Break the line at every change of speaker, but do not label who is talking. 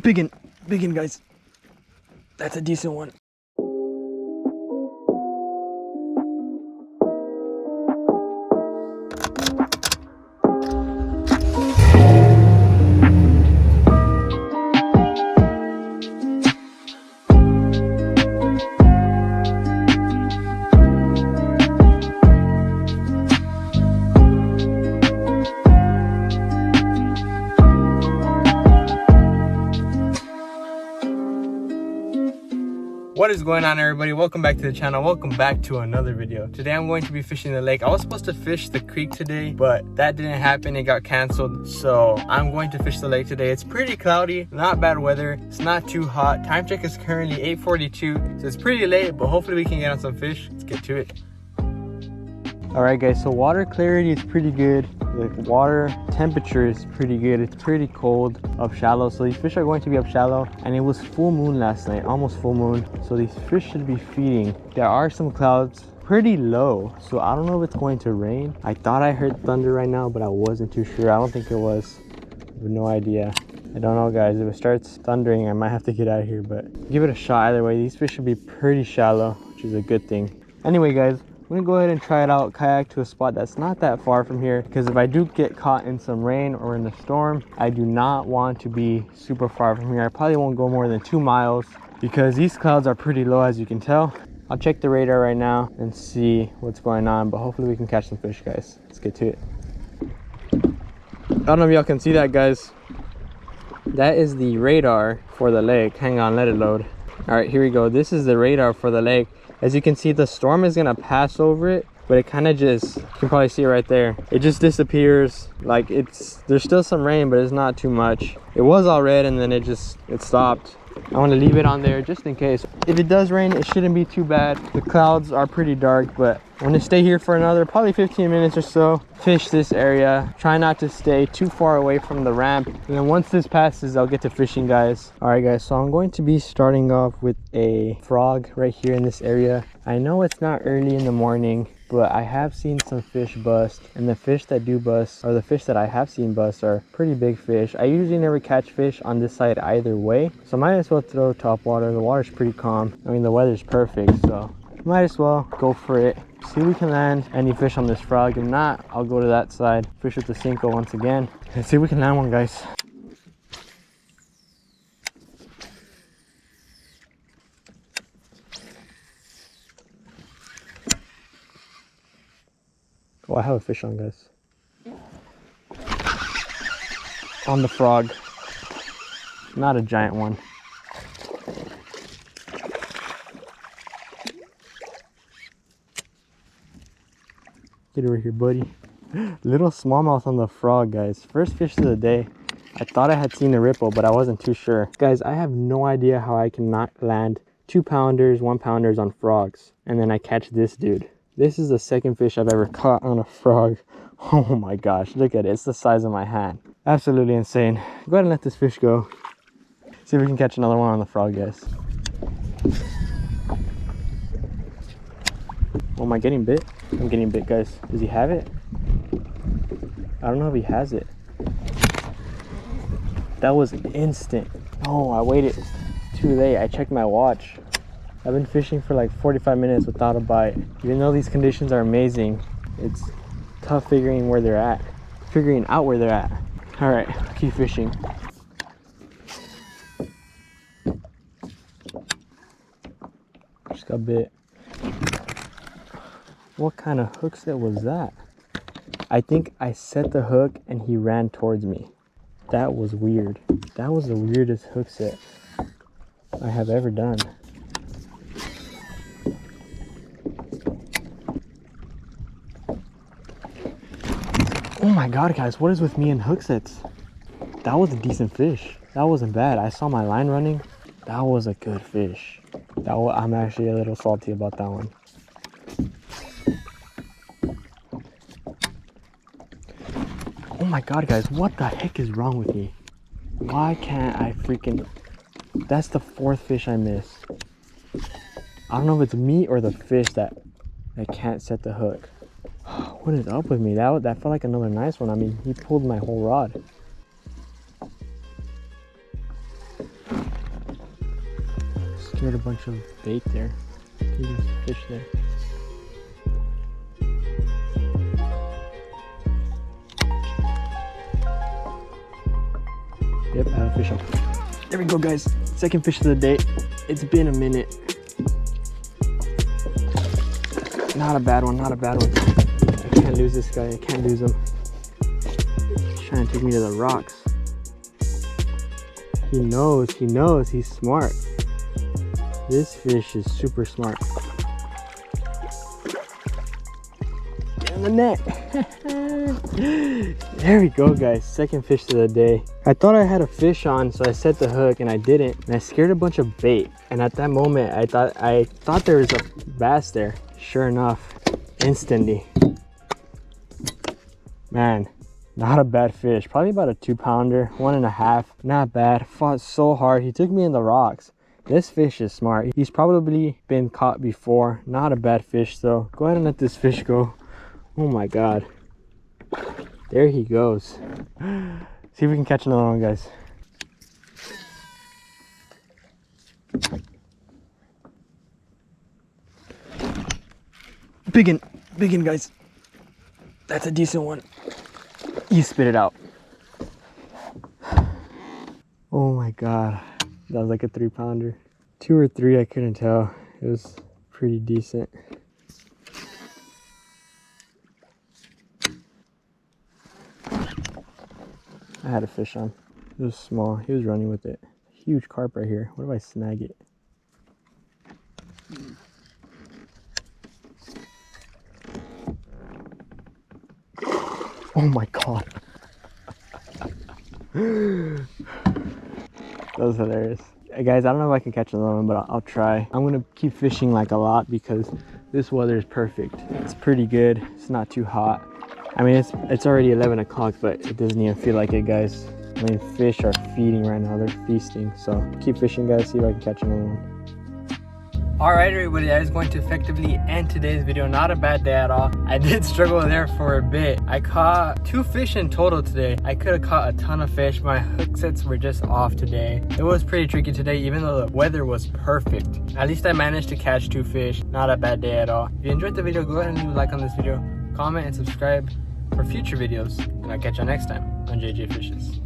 Big one, guys. That's a decent one.
What is going on, everybody? Welcome back to the channel. Welcome back to another video. Today I'm going to be fishing the lake. I was supposed to fish the creek today, but that didn't happen. It got canceled. So I'm going to fish the lake today. It's pretty cloudy, not bad weather. It's not too hot. Time check is currently 8:42, so it's pretty late, but hopefully we can get on some fish. Let's get to it. All right, guys, so water clarity is pretty good. The water temperature is pretty good. It's pretty cold up shallow, so these fish are going to be up shallow. And it was full moon last night, almost full moon, so these fish should be feeding. There are some clouds pretty low, so I don't know if it's going to rain. I thought I heard thunder right now, but I wasn't too sure. I don't think it was. I have no idea. I don't know, guys. If it starts thundering, I might have to get out of here, but give it a shot either way. These fish should be pretty shallow, which is a good thing. Anyway, guys, I'm gonna go ahead and try it out, kayak to a spot that's not that far from here, because if I do get caught in some rain or in a storm, I do not want to be super far from here. I probably won't go more than 2 miles because these clouds are pretty low, as you can tell. I'll check the radar right now and see what's going on, but hopefully we can catch some fish, guys. Let's get to it. I don't know if y'all can see that, guys. That is the radar for the lake. Hang on, let it load. All right, here we go. This is the radar for the lake. As you can see, the storm is gonna pass over it, but it kind of just, you can probably see it right there, it just disappears. Like there's still some rain, but it's not too much. It was all red and then it stopped. I want to leave it on there just in case. If it does rain, it shouldn't be too bad. The clouds are pretty dark, but I'm going to stay here for another probably 15 minutes or so. Fish this area. Try not to stay too far away from the ramp. And then once this passes, I'll get to fishing, guys. All right, guys. So I'm going to be starting off with a frog right here in this area. I know it's not early in the morning, but I have seen some fish bust, and the fish that do bust, or the fish that I have seen bust, are pretty big fish. I usually never catch fish on this side either way, so might as well throw top water. The water's pretty calm. I mean, the weather's perfect, so might as well go for it. See if we can land any fish on this frog. If not, I'll go to that side, fish with the Cinco once again, and see if we can land one, guys. Oh, I have a fish on, guys. On the frog. Not a giant one. Get over here, buddy. Little smallmouth on the frog, guys. First fish of the day. I thought I had seen a ripple, but I wasn't too sure. Guys, I have no idea how I can not land 2-pounders, 1-pounders on frogs. And then I catch this dude. This is the second fish I've ever caught on a frog. Oh my gosh, look at it. It's the size of my hand. Absolutely insane. Go ahead and let this fish go. See if we can catch another one on the frog, guys. Oh, am I getting bit? I'm getting bit, guys. Does he have it? I don't know if he has it. That was instant. Oh, I waited too late. I checked my watch. I've been fishing for like 45 minutes without a bite. Even though these conditions are amazing, it's tough figuring where they're at. Figuring out where they're at. All right, keep fishing. Just got bit. What kind of hook set was that? I think I set the hook and he ran towards me. That was weird. That was the weirdest hook set I have ever done. Oh my god, guys, what is with me and hook sets? That was a decent fish. That wasn't bad. I saw my line running. That was a good fish. I'm actually a little salty about that one. Oh my god, guys, what the heck is wrong with me? Why can't I freaking... That's the 4th fish I missed. I don't know if it's me or the fish that I can't set the hook. What is up with me? That felt like another nice one. I mean, he pulled my whole rod. Got a bunch of bait there. There's fish there. Yep, I have a fish on.
There we go, guys. Second fish of the day. It's been a minute. Not a bad one, not a bad one.
I can't lose this guy. I can't lose him. He's trying to take me to the rocks. He knows, he's smart. This fish is super smart.
Get in the net.
There we go, guys. Second fish of the day. I thought I had a fish on, so I set the hook and I didn't. And I scared a bunch of bait. And at that moment, I thought there was a bass there. Sure enough, instantly. Man, not a bad fish. Probably about a 2-pounder, 1.5. Not bad. Fought so hard. He took me in the rocks. This fish is smart. He's probably been caught before. Not a bad fish though. Go ahead and let this fish go. Oh my god. There he goes. See if we can catch another one, guys.
Big one, guys. That's a decent one.
You spit it out. Oh my god. That was like a 3-pounder. 2 or 3, I couldn't tell. It was pretty decent. I had a fish on. It was small. He was running with it. Huge carp right here. What if I snag it? Oh my god. That was hilarious. Hey guys, I don't know if I can catch another one, but I'll try. I'm gonna keep fishing like a lot because this weather is perfect. It's pretty good. It's not too hot. I mean, it's already 11 o'clock, but it doesn't even feel like it, guys. I mean, fish are feeding right now. They're feasting. So keep fishing, guys. See if I can catch another one. Alright everybody, that is going to effectively end today's video. Not a bad day at all. I did struggle there for a bit. I caught 2 fish in total today. I could have caught a ton of fish. My hook sets were just off today. It was pretty tricky today, even though the weather was perfect. At least I managed to catch 2 fish. Not a bad day at all. If you enjoyed the video, go ahead and leave a like on this video, comment and subscribe for future videos, and I'll catch you next time on JJ Fishes.